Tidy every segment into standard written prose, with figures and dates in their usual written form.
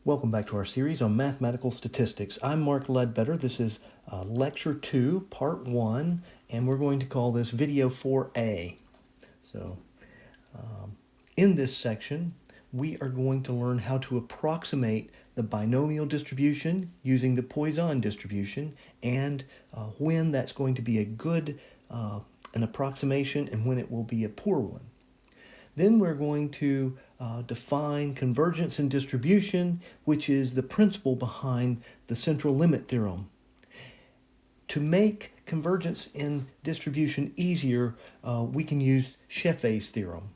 Welcome back to our series on mathematical statistics. I'm Mark Ledbetter. This is Lecture 2, Part 1, and we're going to call this Video 4a. So, in this section, we are going to learn how to approximate the binomial distribution using the Poisson distribution and when that's going to be a good an approximation and when it will be a poor one. Then we're going to define convergence and distribution, which is the principle behind the central limit theorem. To make convergence and distribution easier, we can use mgfs theorem.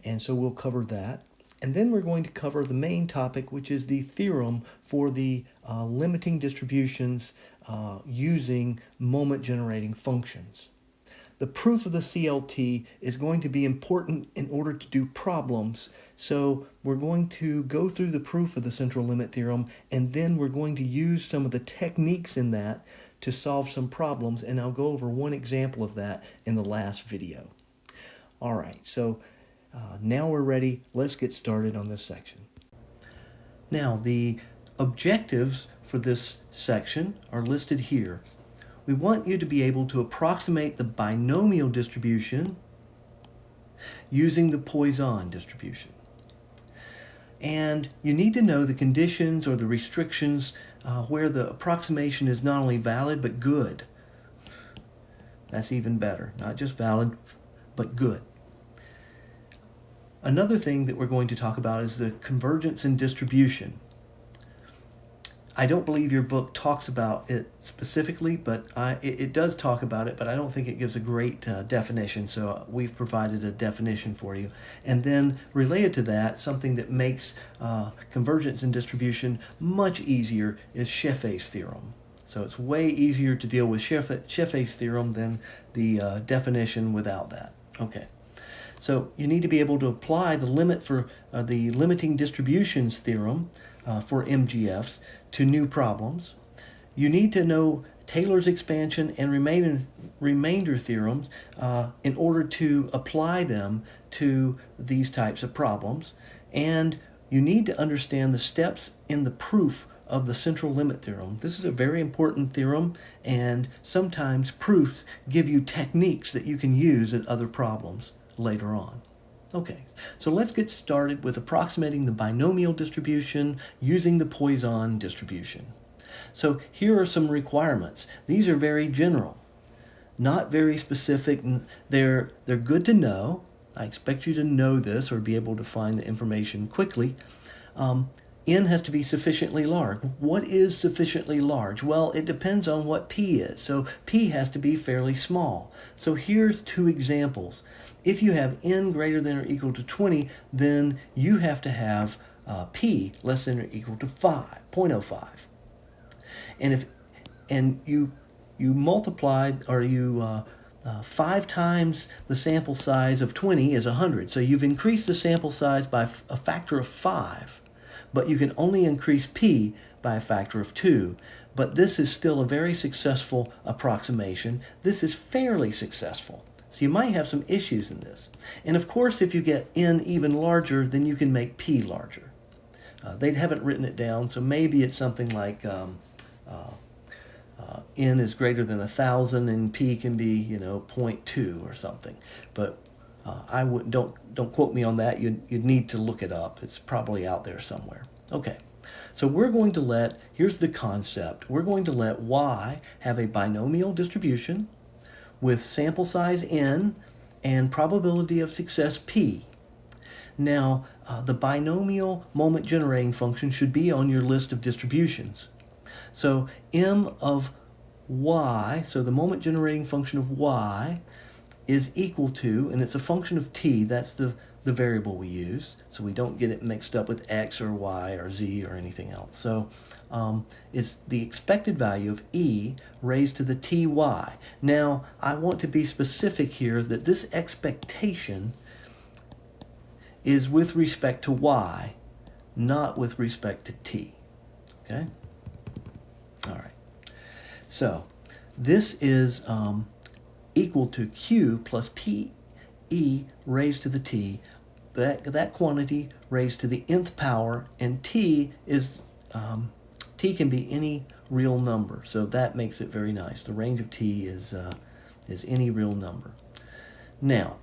And so we'll cover that. And then we're going to cover the main topic, which is the theorem for the limiting distributions using moment-generating functions. The proof of the CLT is going to be important in order to do problems. So we're going to go through the proof of the central limit theorem, and then we're going to use some of the techniques in that to solve some problems, and I'll go over one example of that in the last video. All right, so now we're ready. Let's get started on this section. Now, the objectives for this section are listed here. We want you to be able to approximate the binomial distribution using the Poisson distribution. And you need to know the conditions or the restrictions where the approximation is not only valid but good. That's even better. Not just valid, but good. Another thing that we're going to talk about is the convergence and distribution. I don't believe your book talks about it specifically, but it does talk about it, but I don't think it gives a great definition, so we've provided a definition for you. And then related to that, something that makes convergence and distribution much easier is mgfs theorem. So it's way easier to deal with mgfs theorem than the definition without that. Okay. So you need to be able to apply the limit for the limiting distributions theorem for MGFs to new problems. You need to know Taylor's expansion and remainder theorems in order to apply them to these types of problems. And you need to understand the steps in the proof of the central limit theorem. This is a very important theorem, and sometimes proofs give you techniques that you can use in other problems later on. Okay, so let's get started with approximating the binomial distribution using the Poisson distribution. So here are some requirements. These are very general, not very specific. They're good to know. I expect you to know this or be able to find the information quickly. N has to be sufficiently large. What is sufficiently large? Well, it depends on what P is. So P has to be fairly small. So here's two examples. If you have N greater than or equal to 20, then you have to have P less than or equal to 0.05. And you multiply, or you 5 times the sample size of 20 is 100. So you've increased the sample size by a factor of 5. But you can only increase P by a factor of 2. But this is still a very successful approximation. This is fairly successful. So you might have some issues in this. And of course, if you get N even larger, then you can make P larger. They haven't written it down, so maybe it's something like N is greater than 1,000 and P can be, 0.2 or something. But don't quote me on that. You'd need to look it up. It's probably out there somewhere. Okay, so we're going to here's the concept. We're going to let Y have a binomial distribution with sample size N and probability of success P. Now, the binomial moment generating function should be on your list of distributions. So M of Y, so the moment generating function of Y, is equal to, and it's a function of t, that's the variable we use, so we don't get it mixed up with x or y or z or anything else. So is the expected value of e raised to the ty. Now, I want to be specific here that this expectation is with respect to y, not with respect to t. Okay? All right. So this is equal to q plus p e raised to the t that quantity raised to the nth power, and t can be any real number. So that makes it very nice. The range of t is any real number. Now,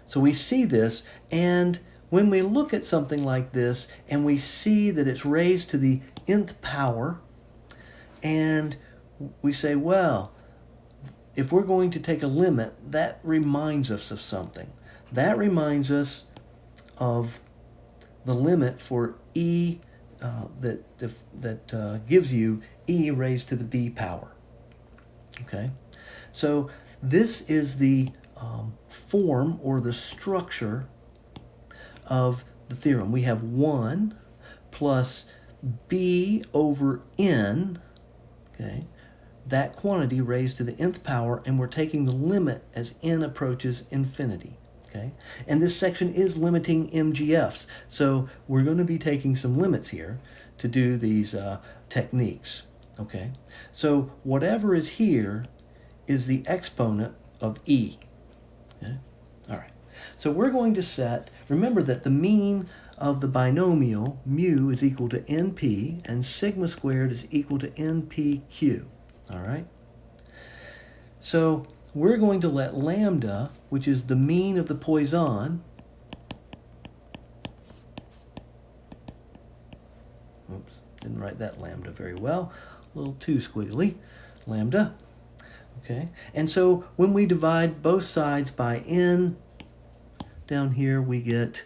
so we see this, and when we look at something like this and we see that it's raised to the nth power, and we say, well, if we're going to take a limit, that reminds us of something. That reminds us of the limit for e that gives you e raised to the b power. Okay, so this is the form or the structure of the theorem. We have 1 plus b over n, okay, that quantity raised to the nth power, and we're taking the limit as n approaches infinity. Okay, and this section is limiting mgfs, so we're going to be taking some limits here to do these techniques. Okay, so whatever is here is the exponent of e. Okay, all right. So we're going to set. Remember that the mean of the binomial mu is equal to np, and sigma squared is equal to npq. All right. So we're going to let lambda, which is the mean of the Poisson, oops, didn't write that lambda very well, a little too squiggly, lambda, okay? And so when we divide both sides by n, down here we get,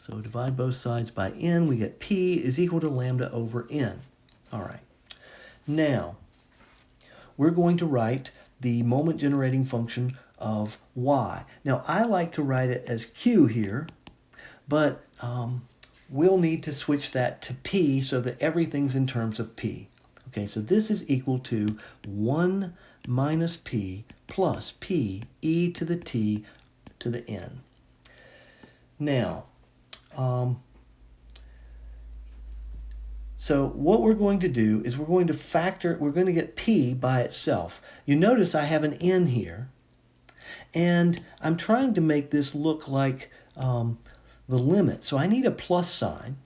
so divide both sides by n, we get p is equal to lambda over n. All right. Now, we're going to write the moment generating function of y. Now, I like to write it as q here, but we'll need to switch that to p so that everything's in terms of p. Okay, so this is equal to 1 minus p plus p e to the t to the n. Now, so what we're going to do is we're going to get p by itself. You notice I have an n here, and I'm trying to make this look like the limit. So I need a plus sign,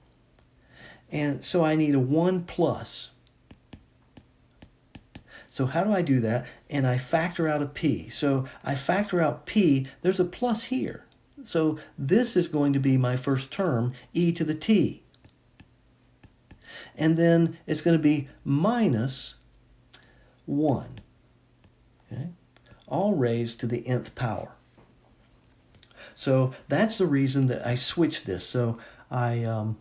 and so I need a 1 plus. So how do I do that? And I factor out a p. So I factor out p, there's a plus here. So this is going to be my first term, e to the t. And then it's going to be minus 1, okay? All raised to the nth power. So that's the reason that I switched this. So I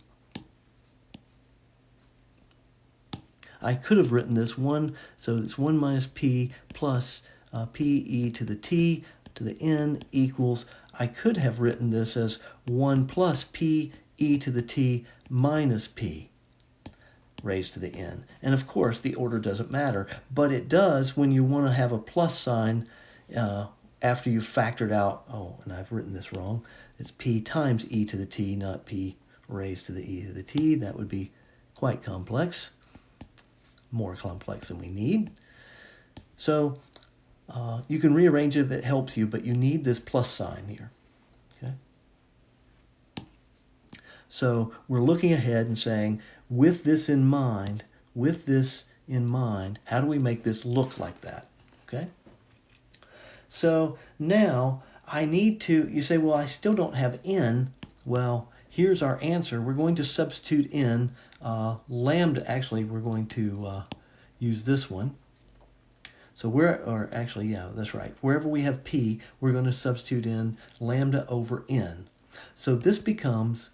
could have written this 1, so it's 1 minus p plus p e to the t to the n equals, I could have written this as 1 plus p e to the t minus p raised to the n. And of course, the order doesn't matter, but it does when you want to have a plus sign after you've factored out, oh, and I've written this wrong, it's p times e to the t, not p raised to the e to the t. That would be quite complex, more complex than we need. So you can rearrange it if it helps you, but you need this plus sign here. Okay. So we're looking ahead and saying, with this in mind, how do we make this look like that? Okay. So now I need to, you say, well, I still don't have n. Well, here's our answer. We're going to substitute in lambda. Actually, we're going to use this one. So that's right. Wherever we have p, we're going to substitute in lambda over n. So this becomes,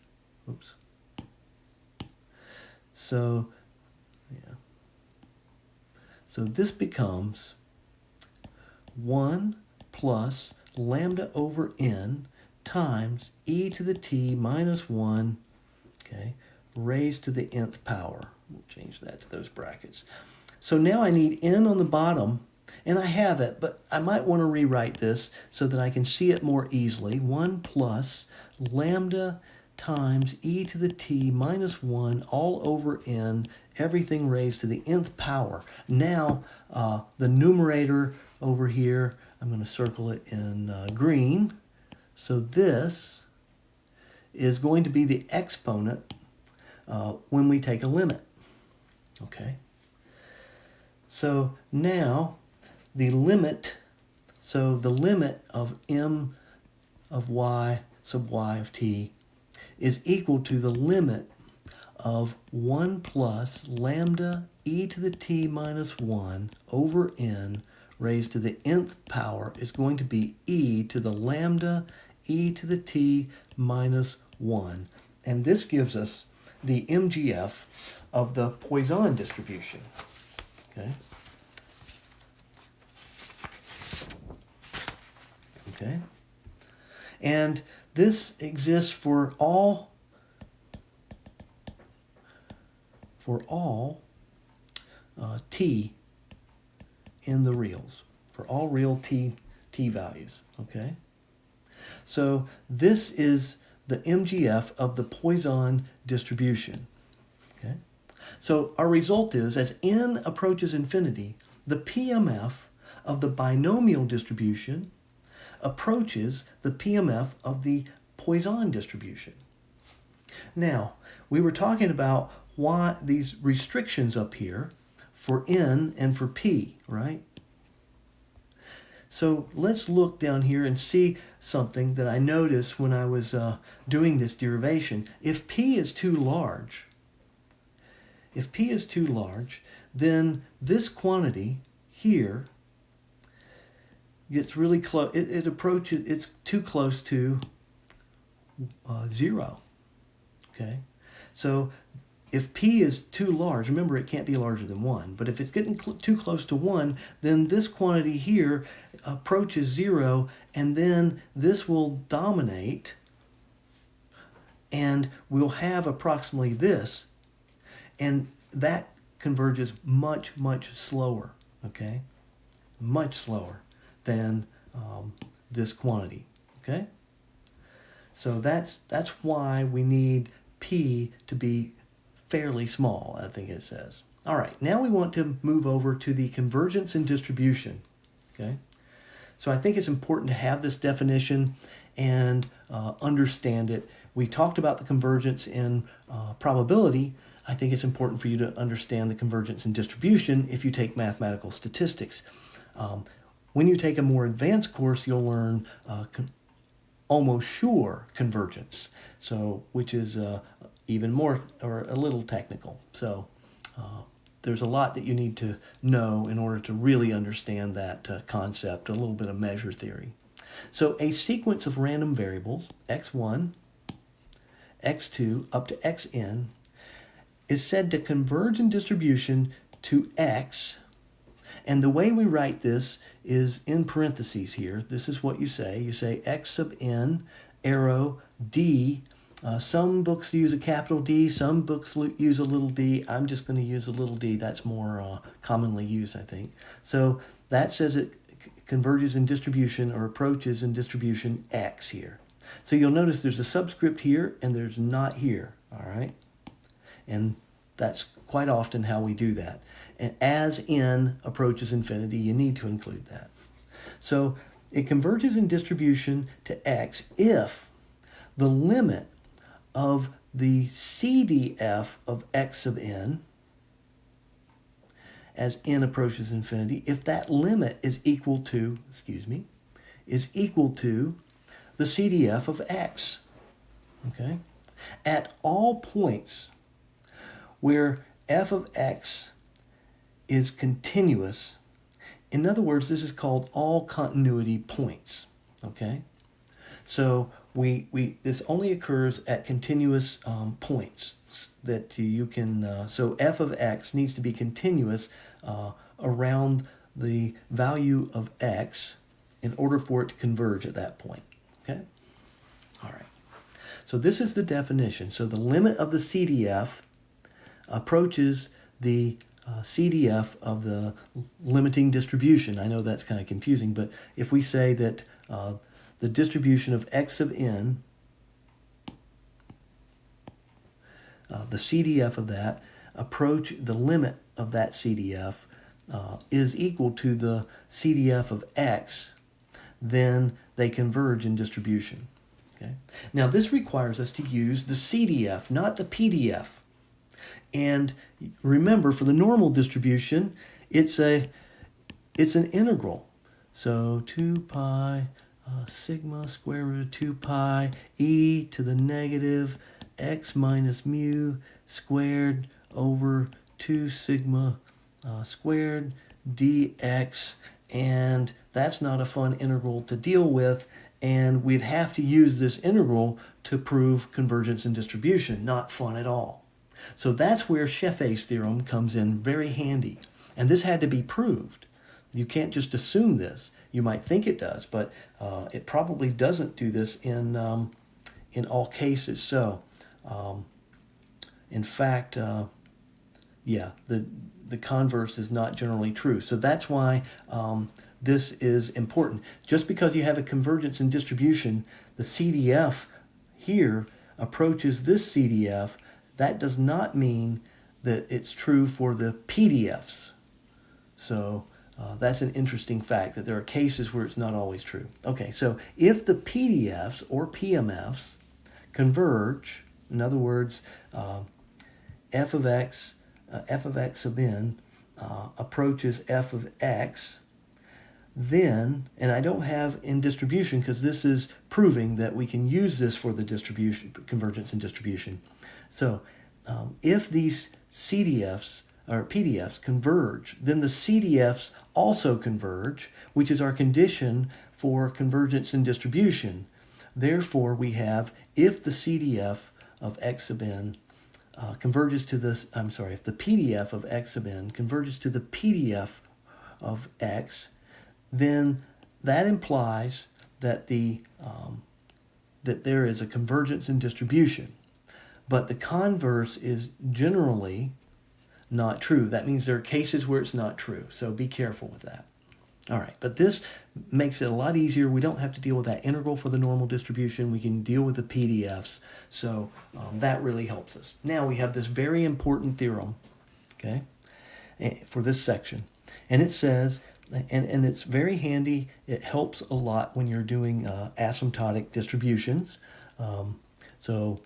oops. So this becomes 1 plus lambda over n times e to the t minus 1, okay, raised to the nth power. We'll change that to those brackets. So now I need n on the bottom, and I have it, but I might want to rewrite this so that I can see it more easily. 1 plus lambda times e to the t minus 1 all over n, everything raised to the nth power. Now, the numerator over here, I'm going to circle it in green. So this is going to be the exponent when we take a limit. Okay. So now the limit, the limit of m of y sub y of t is equal to the limit of 1 plus lambda e to the t minus 1 over n raised to the nth power is going to be e to the lambda e to the t minus 1. And this gives us the mgf of the Poisson distribution. Okay. Okay. And this exists for all t in the reals, for all real t values. Okay. So this is the mgf of the Poisson distribution. Okay. So our result is, as n approaches infinity, the PMF of the binomial distribution approaches the PMF of the Poisson distribution. Now, we were talking about why these restrictions up here for n and for p, right? So let's look down here and see something that I noticed when I was doing this derivation. If p is too large, then this quantity here gets really close. It approaches, it's too close to 0. Okay? So if p is too large, remember it can't be larger than 1, but if it's getting too close to 1, then this quantity here approaches 0, and then this will dominate, and we'll have approximately this, and that converges much, much slower, okay? Much slower than this quantity, okay? So that's why we need p to be fairly small, I think it says. All right, now we want to move over to the convergence and distribution, okay? So I think it's important to have this definition and understand it. We talked about the convergence in probability. I think it's important for you to understand the convergence and distribution if you take mathematical statistics. When you take a more advanced course, you'll learn almost sure convergence, so which is even more or a little technical. So there's a lot that you need to know in order to really understand that concept, a little bit of measure theory. So a sequence of random variables, x1, x2, up to xn, is said to converge in distribution to x. And the way we write this is in parentheses here. This is what you say. You say x sub n, arrow, d. Some books use a capital D, some books use a little d. I'm just going to use a little d. That's more commonly used, I think. So that says it converges in distribution or approaches in distribution x here. So you'll notice there's a subscript here and there's not here, all right? And that's quite often how we do that. And as n approaches infinity, you need to include that. So it converges in distribution to x if the limit of the CDF of x sub n as n approaches infinity, if that limit is equal to, is equal to the CDF of x, okay? At all points where f of x is continuous, in other words, this is called all continuity points, okay? So this only occurs at continuous points that you can, so f of x needs to be continuous around the value of x in order for it to converge at that point, okay? All right, so this is the definition. So the limit of the CDF approaches the CDF of the limiting distribution. I know that's kind of confusing, but if we say that the distribution of x sub n, the CDF of that, the limit of that CDF is equal to the CDF of x, then they converge in distribution. Okay. Now this requires us to use the CDF, not the PDF. And remember, for the normal distribution, it's an integral. So 2 pi sigma square root of 2 pi e to the negative x minus mu squared over 2 sigma squared dx. And that's not a fun integral to deal with. And we'd have to use this integral to prove convergence and distribution. Not fun at all. So that's where Mgfs theorem comes in very handy. And this had to be proved. You can't just assume this. You might think it does, but it probably doesn't do this in all cases. So, in fact, yeah, the converse is not generally true. So that's why this is important. Just because you have a convergence and distribution, the CDF here approaches this CDF, that does not mean that it's true for the PDFs. So that's an interesting fact, that there are cases where it's not always true. Okay, so if the PDFs or PMFs converge, in other words, f of x sub n approaches f of x, then, and I don't have in distribution because this is proving that we can use this for the distribution, convergence and distribution. So if these CDFs or PDFs converge, then the CDFs also converge, which is our condition for convergence and distribution. Therefore, we have if the CDF of x sub n converges to this, if the PDF of x sub n converges to the PDF of x, then that implies that that there is a convergence and distribution. But the converse is generally not true. That means there are cases where it's not true. So be careful with that. All right, but this makes it a lot easier. We don't have to deal with that integral for the normal distribution. We can deal with the PDFs. So that really helps us. Now we have this very important theorem, okay, for this section. And it says, and it's very handy. It helps a lot when you're doing asymptotic distributions. So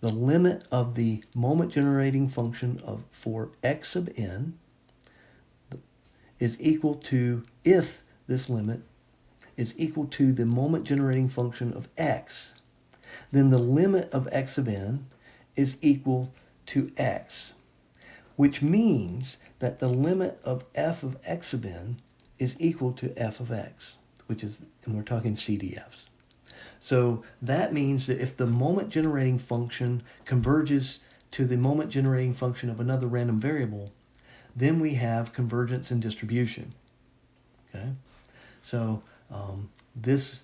the limit of the moment generating function for x sub n is equal to, if this limit is equal to the moment generating function of x, then the limit of x sub n is equal to x, which means that the limit of f of x sub n is equal to f of x, which is, and we're talking CDFs. So that means that if the moment generating function converges to the moment generating function of another random variable, then we have convergence and distribution. Okay, so this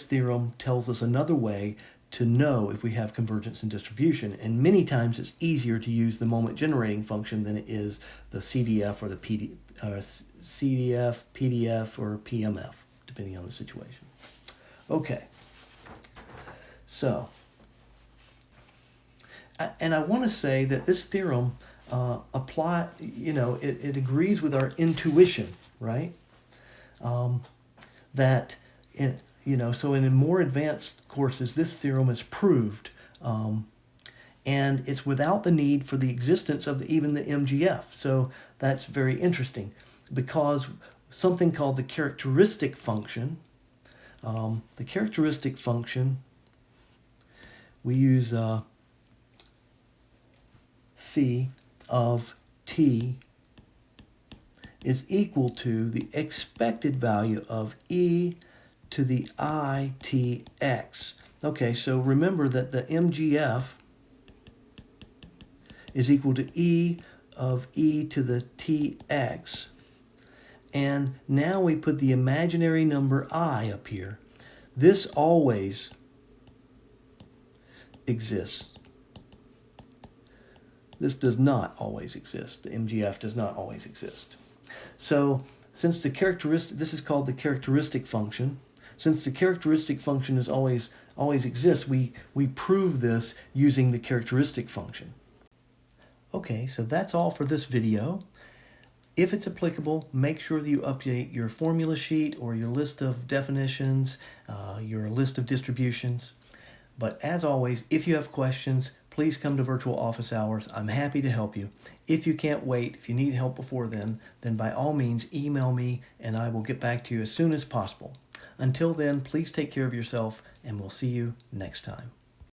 theorem tells us another way to know if we have convergence and distribution, and many times it's easier to use the moment generating function than it is the CDF or the CDF, PDF, or PMF, depending on the situation. Okay, so, and I want to say that this theorem it agrees with our intuition, right? So in more advanced courses, this theorem is proved, and it's without the need for the existence of even the MGF. So that's very interesting, because something called the characteristic function, we use phi of t is equal to the expected value of e to the I tx. Okay, so remember that the MGF is equal to e of e to the tx. And now we put the imaginary number I up here. This always exists. This does not always exist. The MGF does not always exist. So since the characteristic, this is called the characteristic function. Since the characteristic function is always exists, we prove this using the characteristic function. Okay, so that's all for this video. If it's applicable, make sure that you update your formula sheet or your list of definitions, your list of distributions. But as always, if you have questions, please come to virtual office hours. I'm happy to help you. If you can't wait, if you need help before then by all means email me and I will get back to you as soon as possible. Until then, please take care of yourself and we'll see you next time.